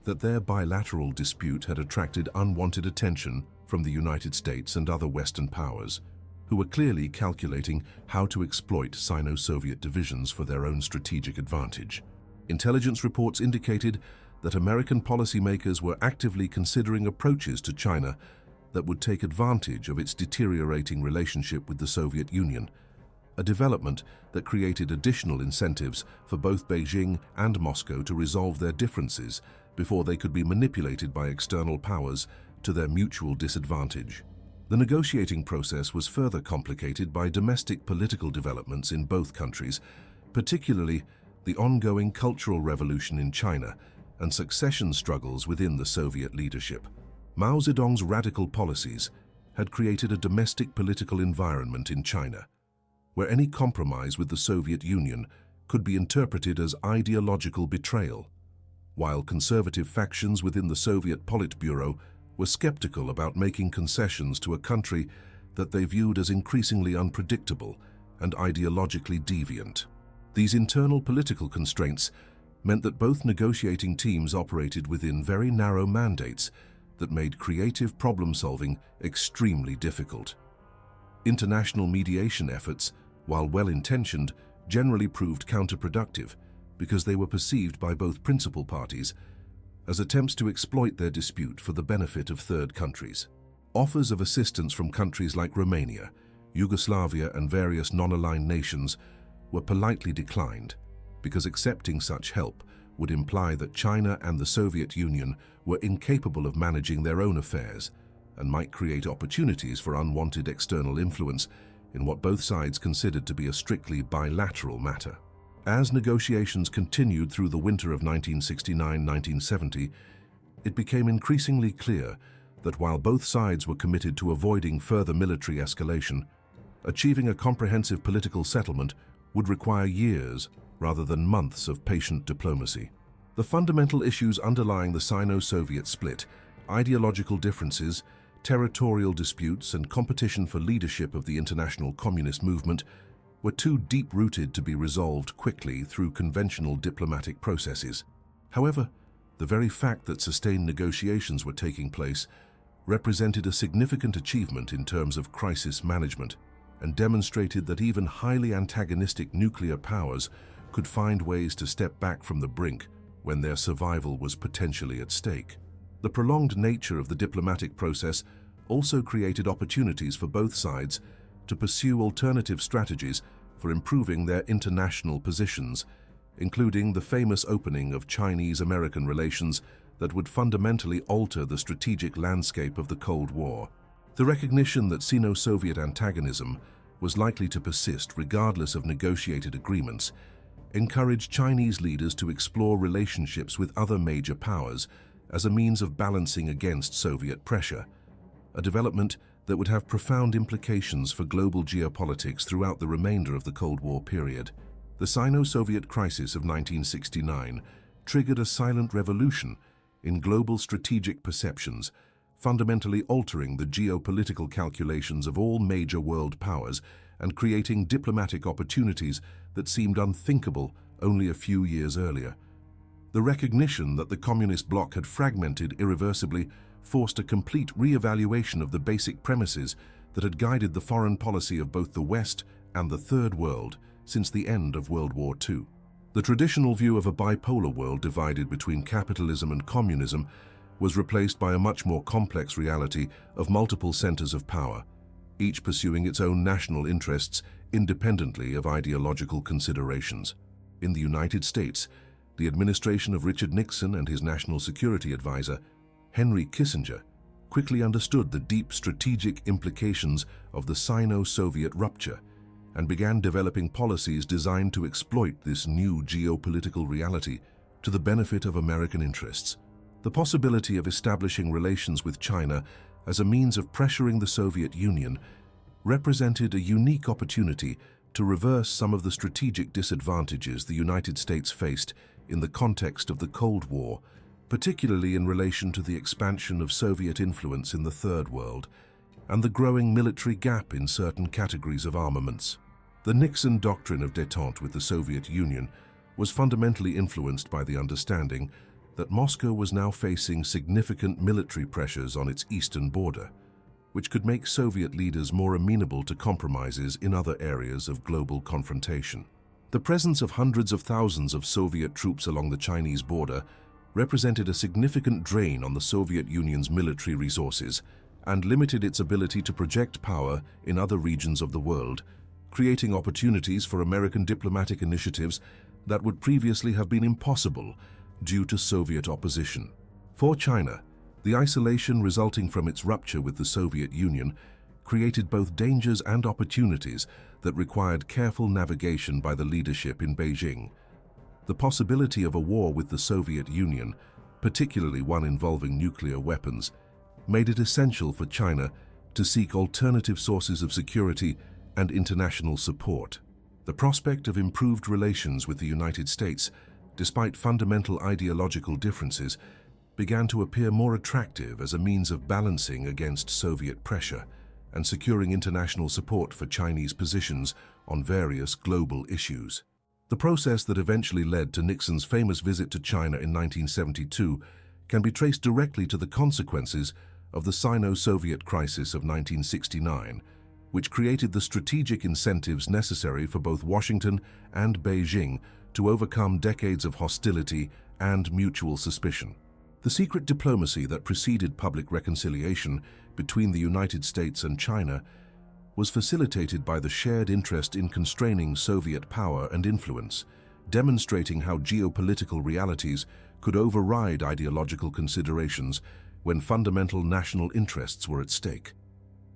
that their bilateral dispute had attracted unwanted attention from the United States and other Western powers, who were clearly calculating how to exploit Sino-Soviet divisions for their own strategic advantage. Intelligence reports indicated that American policymakers were actively considering approaches to China that would take advantage of its deteriorating relationship with the Soviet Union, a development that created additional incentives for both Beijing and Moscow to resolve their differences before they could be manipulated by external powers to their mutual disadvantage. The negotiating process was further complicated by domestic political developments in both countries, particularly the ongoing Cultural Revolution in China and succession struggles within the Soviet leadership. Mao Zedong's radical policies had created a domestic political environment in China, where any compromise with the Soviet Union could be interpreted as ideological betrayal, while conservative factions within the Soviet Politburo were skeptical about making concessions to a country that they viewed as increasingly unpredictable and ideologically deviant. These internal political constraints meant that both negotiating teams operated within very narrow mandates that made creative problem-solving extremely difficult. International mediation efforts, while well-intentioned, generally proved counterproductive because they were perceived by both principal parties as attempts to exploit their dispute for the benefit of third countries. Offers of assistance from countries like Romania, Yugoslavia, and various non-aligned nations were politely declined because accepting such help would imply that China and the Soviet Union were incapable of managing their own affairs and might create opportunities for unwanted external influence in what both sides considered to be a strictly bilateral matter. As negotiations continued through the winter of 1969-1970, it became increasingly clear that while both sides were committed to avoiding further military escalation, achieving a comprehensive political settlement would require years rather than months of patient diplomacy. The fundamental issues underlying the Sino-Soviet split, ideological differences, territorial disputes, and competition for leadership of the international communist movement were too deep-rooted to be resolved quickly through conventional diplomatic processes. However, the very fact that sustained negotiations were taking place represented a significant achievement in terms of crisis management and demonstrated that even highly antagonistic nuclear powers could find ways to step back from the brink when their survival was potentially at stake. The prolonged nature of the diplomatic process also created opportunities for both sides to pursue alternative strategies for improving their international positions, including the famous opening of Chinese-American relations that would fundamentally alter the strategic landscape of the Cold War. The recognition that Sino-Soviet antagonism was likely to persist regardless of negotiated agreements encouraged Chinese leaders to explore relationships with other major powers as a means of balancing against Soviet pressure, a development that would have profound implications for global geopolitics throughout the remainder of the Cold War period. The Sino-Soviet crisis of 1969 triggered a silent revolution in global strategic perceptions, fundamentally altering the geopolitical calculations of all major world powers and creating diplomatic opportunities that seemed unthinkable only a few years earlier. The recognition that the communist bloc had fragmented irreversibly forced a complete re-evaluation of the basic premises that had guided the foreign policy of both the West and the Third World since the end of World War II. The traditional view of a bipolar world divided between capitalism and communism was replaced by a much more complex reality of multiple centers of power, each pursuing its own national interests independently of ideological considerations. In the United States, the administration of Richard Nixon and his national security advisor, Henry Kissinger, quickly understood the deep strategic implications of the Sino-Soviet rupture and began developing policies designed to exploit this new geopolitical reality to the benefit of American interests. The possibility of establishing relations with China as a means of pressuring the Soviet Union represented a unique opportunity to reverse some of the strategic disadvantages the United States faced in the context of the Cold War, particularly in relation to the expansion of Soviet influence in the Third World and the growing military gap in certain categories of armaments. The Nixon doctrine of détente with the Soviet Union was fundamentally influenced by the understanding that Moscow was now facing significant military pressures on its eastern border, which could make Soviet leaders more amenable to compromises in other areas of global confrontation. The presence of hundreds of thousands of Soviet troops along the Chinese border represented a significant drain on the Soviet Union's military resources and limited its ability to project power in other regions of the world, creating opportunities for American diplomatic initiatives that would previously have been impossible due to Soviet opposition. For China, the isolation resulting from its rupture with the Soviet Union created both dangers and opportunities that required careful navigation by the leadership in Beijing. The possibility of a war with the Soviet Union, particularly one involving nuclear weapons, made it essential for China to seek alternative sources of security and international support. The prospect of improved relations with the United States, despite fundamental ideological differences, began to appear more attractive as a means of balancing against Soviet pressure and securing international support for Chinese positions on various global issues. The process that eventually led to Nixon's famous visit to China in 1972 can be traced directly to the consequences of the Sino-Soviet crisis of 1969, which created the strategic incentives necessary for both Washington and Beijing to overcome decades of hostility and mutual suspicion. The secret diplomacy that preceded public reconciliation between the United States and China was facilitated by the shared interest in constraining Soviet power and influence, demonstrating how geopolitical realities could override ideological considerations when fundamental national interests were at stake.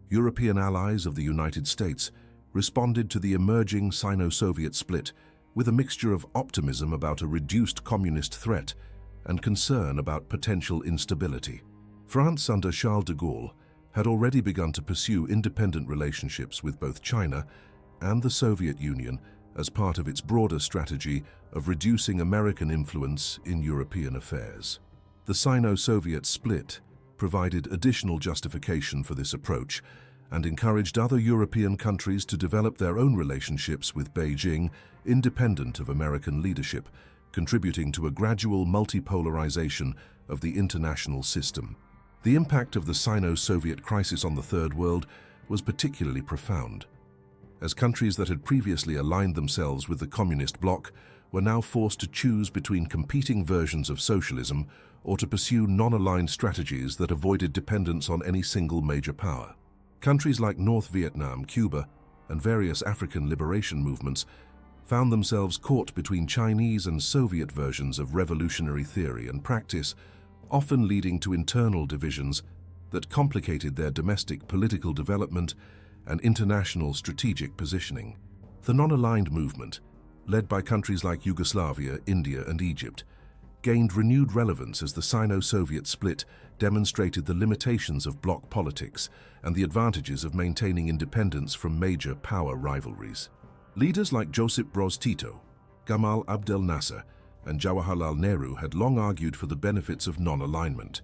European allies of the United States responded to the emerging Sino-Soviet split with a mixture of optimism about a reduced communist threat and concern about potential instability. France under Charles de Gaulle had already begun to pursue independent relationships with both China and the Soviet Union as part of its broader strategy of reducing American influence in European affairs. The Sino-Soviet split provided additional justification for this approach and encouraged other European countries to develop their own relationships with Beijing independent of American leadership, contributing to a gradual multipolarization of the international system. The impact of the Sino-Soviet crisis on the Third World was particularly profound, as countries that had previously aligned themselves with the communist bloc were now forced to choose between competing versions of socialism or to pursue non-aligned strategies that avoided dependence on any single major power. Countries like North Vietnam, Cuba, and various African liberation movements found themselves caught between Chinese and Soviet versions of revolutionary theory and practice, often leading to internal divisions that complicated their domestic political development and international strategic positioning. The non-aligned movement, led by countries like Yugoslavia, India, and Egypt, gained renewed relevance as the Sino-Soviet split demonstrated the limitations of bloc politics and the advantages of maintaining independence from major power rivalries. Leaders like Josip Broz Tito, Gamal Abdel Nasser, and Jawaharlal Nehru had long argued for the benefits of non-alignment,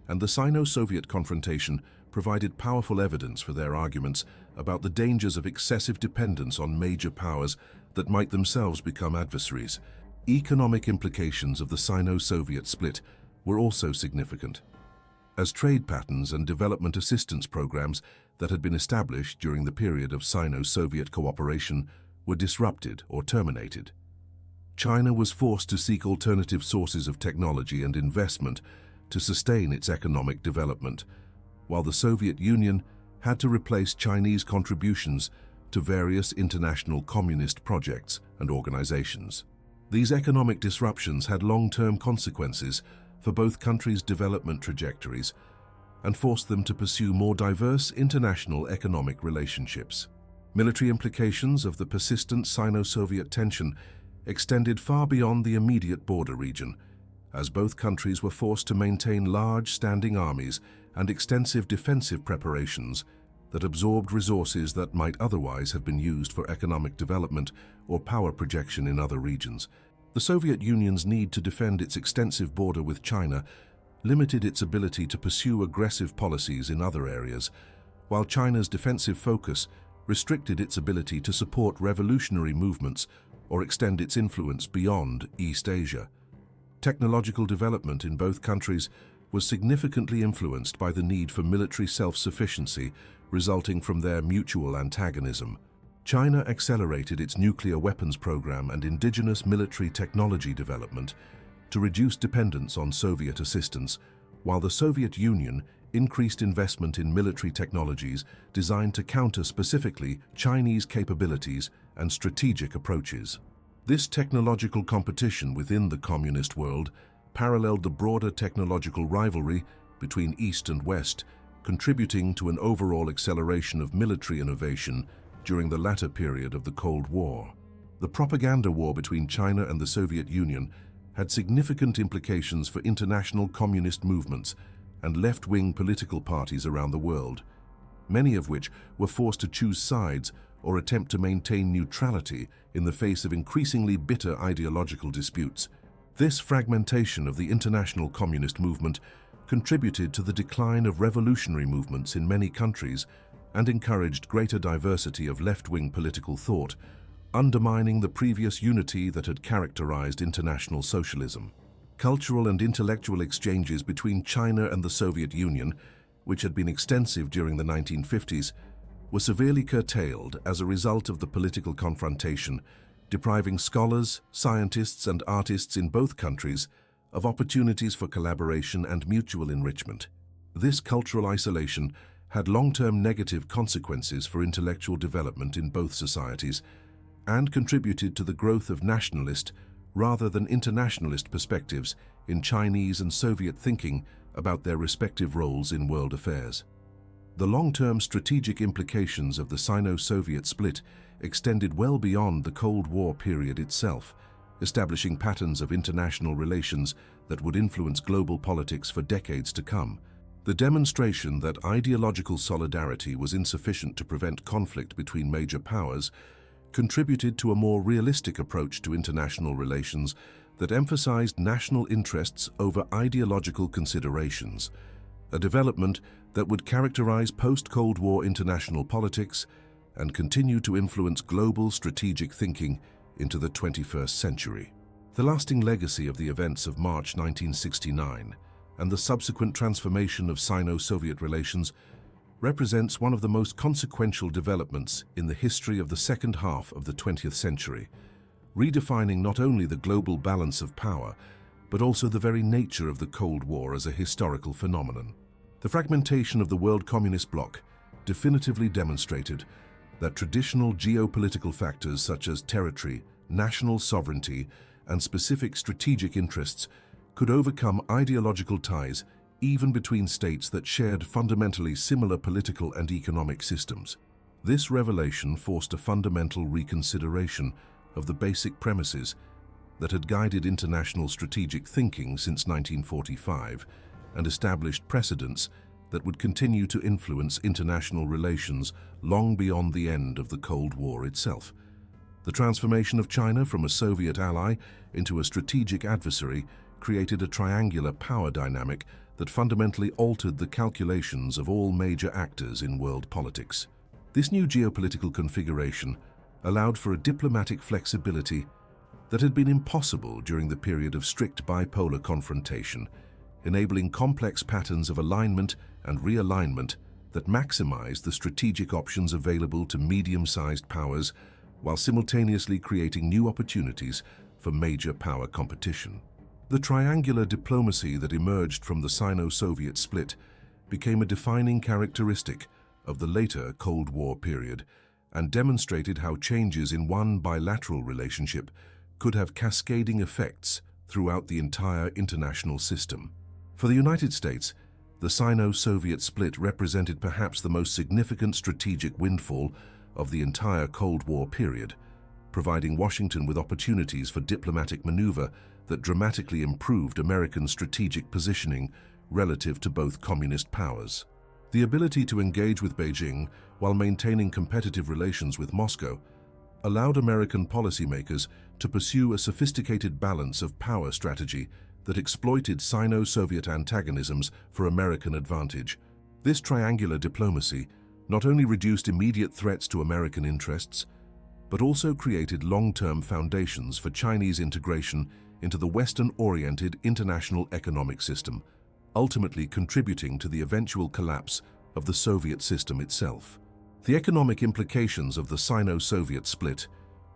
and the Sino-Soviet confrontation provided powerful evidence for their arguments about the dangers of excessive dependence on major powers that might themselves become adversaries. economic implications of the Sino-Soviet split were also significant, as trade patterns and development assistance programs that had been established during the period of Sino-Soviet cooperation were disrupted or terminated. China was forced to seek alternative sources of technology and investment to sustain its economic development, while the Soviet Union had to replace Chinese contributions to various international communist projects and organizations. These economic disruptions had long-term consequences for both countries' development trajectories and forced them to pursue more diverse international economic relationships. Military implications of the persistent Sino-Soviet tension extended far beyond the immediate border region, as both countries were forced to maintain large standing armies and extensive defensive preparations that absorbed resources that might otherwise have been used for economic development or power projection in other regions. The Soviet Union's need to defend its extensive border with China limited its ability to pursue aggressive policies in other areas, while China's defensive focus restricted its ability to support revolutionary movements or extend its influence beyond East Asia. Technological development in both countries was significantly influenced by the need for military self-sufficiency resulting from their mutual antagonism. China accelerated its nuclear weapons program and indigenous military technology development to reduce dependence on Soviet assistance, while the Soviet Union increased investment in military technologies designed to counter specifically Chinese capabilities and strategic approaches. This technological competition within the communist world paralleled the broader technological rivalry between East and West, contributing to an overall acceleration of military innovation during the latter period of the Cold War. The propaganda war between China and the Soviet Union had significant implications for international communist movements and left-wing political parties around the world, many of which were forced to choose sides or attempt to maintain neutrality in the face of increasingly bitter ideological disputes. This fragmentation of the international communist movement contributed to the decline of revolutionary movements in many countries and encouraged greater diversity of left-wing political thought, undermining the previous unity that had characterized international socialism. Cultural and intellectual exchanges between China and the Soviet Union, which had been extensive during the 1950s, were severely curtailed as a result of the political confrontation, depriving scholars, scientists, and artists in both countries of opportunities for collaboration and mutual enrichment. This cultural isolation had long-term negative consequences for intellectual development in both societies and contributed to the growth of nationalist rather than internationalist perspectives in Chinese and Soviet thinking about their respective roles in world affairs. The long-term strategic implications of the Sino-Soviet split extended well beyond the Cold War period itself, establishing patterns of international relations that would influence global politics for decades to come. The demonstration that ideological solidarity was insufficient to prevent conflict between major powers contributed to a more realistic approach to international relations that emphasized national interests over ideological considerations, a development that would characterize post-Cold War international politics and continue to influence global strategic thinking into the 21st century. The lasting legacy of the events of March 1969 and the subsequent transformation of Sino-Soviet relations represents one of the most consequential developments in the history of the second half of the 20th century, redefining not only the global balance of power, but also the very nature of the Cold War as a historical phenomenon. The fragmentation of the world communist bloc definitively demonstrated that traditional geopolitical factors such as territory, national sovereignty, and specific strategic interests could overcome ideological ties even between states that shared fundamentally similar political and economic systems. This revelation forced a fundamental reconsideration of the basic premises that had guided international strategic thinking since 1945 and established precedents that would continue to influence international relations long beyond the end of the Cold War itself. The transformation of China from a Soviet ally into a strategic adversary created a triangular power dynamic that fundamentally altered the calculations of all major actors in world politics. This new geopolitical configuration allowed for a diplomatic flexibility that had been impossible during the period of strict bipolar confrontation, enabling complex patterns of alignment and realignment that maximized the strategic options available to medium-sized powers while simultaneously creating new opportunities for major power competition. The triangular diplomacy that emerged from the Sino-Soviet split became a defining characteristic of the later Cold War period and demonstrated how changes in one bilateral relationship could have cascading effects throughout the entire international system. For the United States, the Sino-Soviet split represented perhaps the most significant strategic windfall of the entire Cold War period, providing Washington with opportunities for diplomatic maneuver that dramatically improved American strategic positioning relative to both communist powers. The ability to engage with Beijing while maintaining competitive relations with Moscow allowed American policymakers to pursue a sophisticated balance of power strategy that exploited Sino-Soviet antagonisms for American advantage. This triangular diplomacy not only reduced immediate threats to American interests, but also created long-term foundations for Chinese integration into the Western-oriented international economic system, ultimately contributing to the eventual collapse of the Soviet system itself. The economic implications of the Sino-Soviet split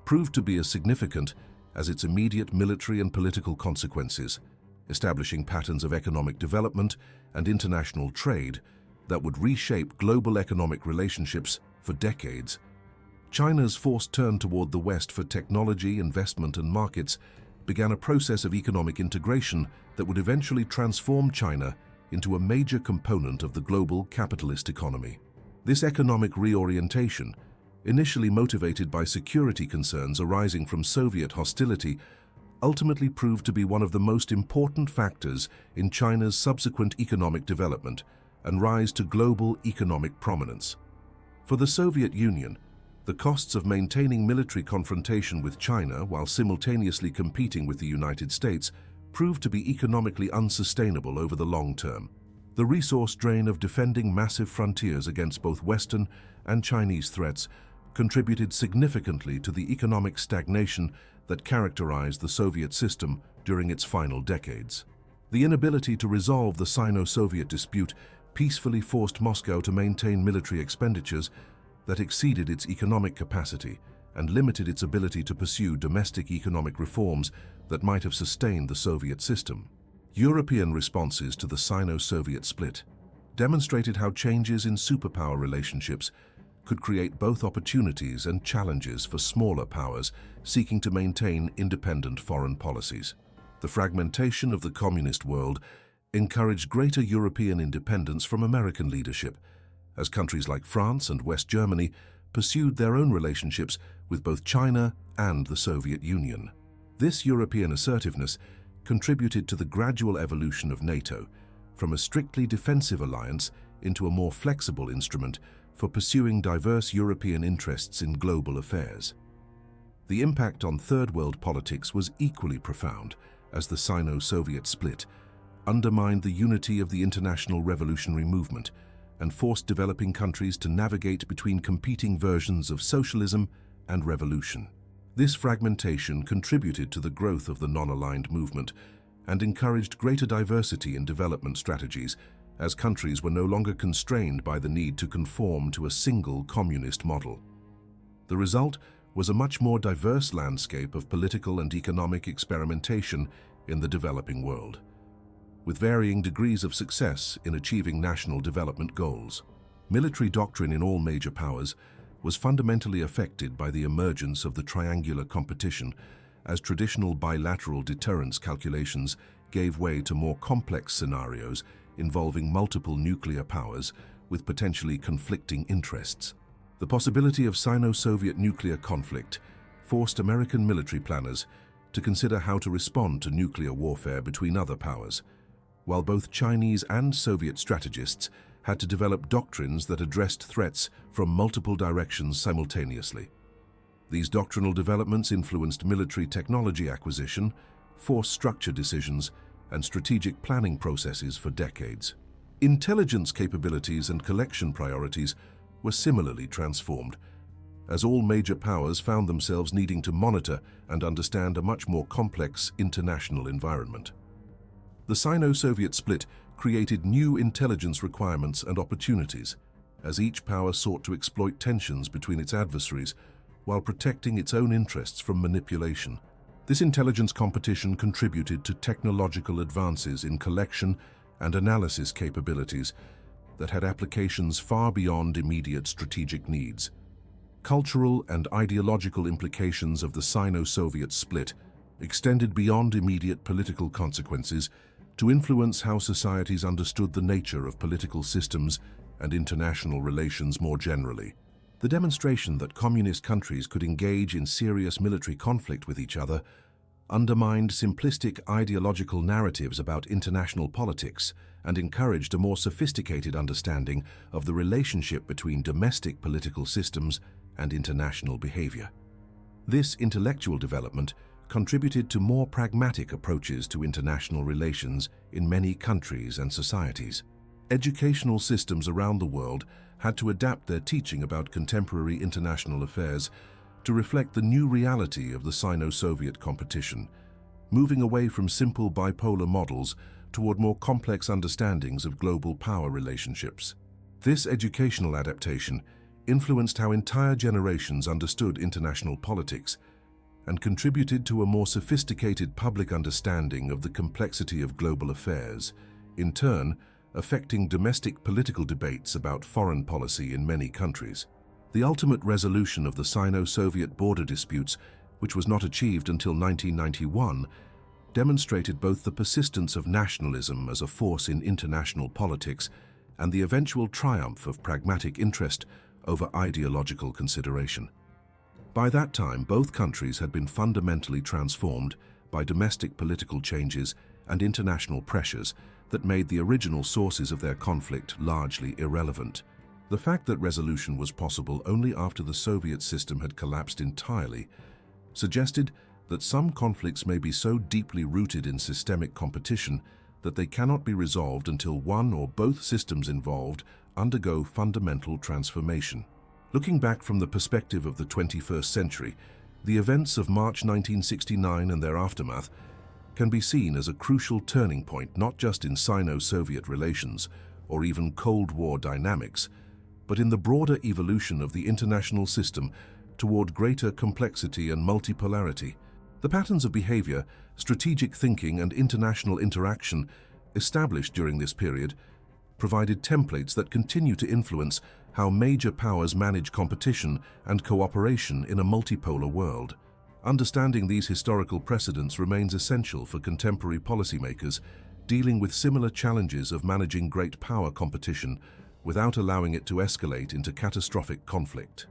proved to be as significant as its immediate military and political consequences, establishing patterns of economic development and international trade that would reshape global economic relationships for decades. China's forced turn toward the West for technology, investment, and markets began a process of economic integration that would eventually transform China into a major component of the global capitalist economy. This economic reorientation, initially motivated by security concerns arising from Soviet hostility, ultimately proved to be one of the most important factors in China's subsequent economic development and rise to global economic prominence. For the Soviet Union, the costs of maintaining military confrontation with China while simultaneously competing with the United States proved to be economically unsustainable over the long term. The resource drain of defending massive frontiers against both Western and Chinese threats contributed significantly to the economic stagnation that characterized the Soviet system during its final decades. The inability to resolve the Sino-Soviet dispute peacefully forced Moscow to maintain military expenditures that exceeded its economic capacity and limited its ability to pursue domestic economic reforms that might have sustained the Soviet system. European responses to the Sino-Soviet split demonstrated how changes in superpower relationships could create both opportunities and challenges for smaller powers seeking to maintain independent foreign policies. The fragmentation of the communist world encouraged greater European independence from American leadership, as countries like France and West Germany pursued their own relationships with both China and the Soviet Union. This European assertiveness contributed to the gradual evolution of NATO from a strictly defensive alliance into a more flexible instrument for pursuing diverse European interests in global affairs. The impact on Third World politics was equally profound, as the Sino-Soviet split undermined the unity of the international revolutionary movement and forced developing countries to navigate between competing versions of socialism and revolution. This fragmentation contributed to the growth of the non-aligned movement and encouraged greater diversity in development strategies, as countries were no longer constrained by the need to conform to a single communist model. The result was a much more diverse landscape of political and economic experimentation in the developing world, with varying degrees of success in achieving national development goals. Military doctrine in all major powers was fundamentally affected by the emergence of the triangular competition, as traditional bilateral deterrence calculations gave way to more complex scenarios involving multiple nuclear powers with potentially conflicting interests. The possibility of Sino-Soviet nuclear conflict forced American military planners to consider how to respond to nuclear warfare between other powers, while both Chinese and Soviet strategists had to develop doctrines that addressed threats from multiple directions simultaneously. These doctrinal developments influenced military technology acquisition, force structure decisions, and strategic planning processes for decades. Intelligence capabilities and collection priorities were similarly transformed, as all major powers found themselves needing to monitor and understand a much more complex international environment. The Sino-Soviet split created new intelligence requirements and opportunities, as each power sought to exploit tensions between its adversaries while protecting its own interests from manipulation. This intelligence competition contributed to technological advances in collection and analysis capabilities that had applications far beyond immediate strategic needs. Cultural and ideological implications of the Sino-Soviet split extended beyond immediate political consequences to influence how societies understood the nature of political systems and international relations more generally. The demonstration that communist countries could engage in serious military conflict with each other undermined simplistic ideological narratives about international politics and encouraged a more sophisticated understanding of the relationship between domestic political systems and international behavior. This intellectual development contributed to more pragmatic approaches to international relations in many countries and societies. Educational systems around the world had to adapt their teaching about contemporary international affairs to reflect the new reality of the Sino-Soviet competition, moving away from simple bipolar models toward more complex understandings of global power relationships. This educational adaptation influenced how entire generations understood international politics and contributed to a more sophisticated public understanding of the complexity of global affairs, in turn affecting domestic political debates about foreign policy in many countries. The ultimate resolution of the Sino-Soviet border disputes, which was not achieved until 1991, demonstrated both the persistence of nationalism as a force in international politics and the eventual triumph of pragmatic interest over ideological consideration. By that time, both countries had been fundamentally transformed by domestic political changes and international pressures that made the original sources of their conflict largely irrelevant. The fact that resolution was possible only after the Soviet system had collapsed entirely suggested that some conflicts may be so deeply rooted in systemic competition that they cannot be resolved until one or both systems involved undergo fundamental transformation. Looking back from the perspective of the 21st century, the events of March 1969 and their aftermath can be seen as a crucial turning point not just in Sino-Soviet relations or even Cold War dynamics, but in the broader evolution of the international system toward greater complexity and multipolarity. The patterns of behavior, strategic thinking, and international interaction established during this period provided templates that continue to influence how major powers manage competition and cooperation in a multipolar world. Understanding these historical precedents remains essential for contemporary policymakers dealing with similar challenges of managing great power competition without allowing it to escalate into catastrophic conflict.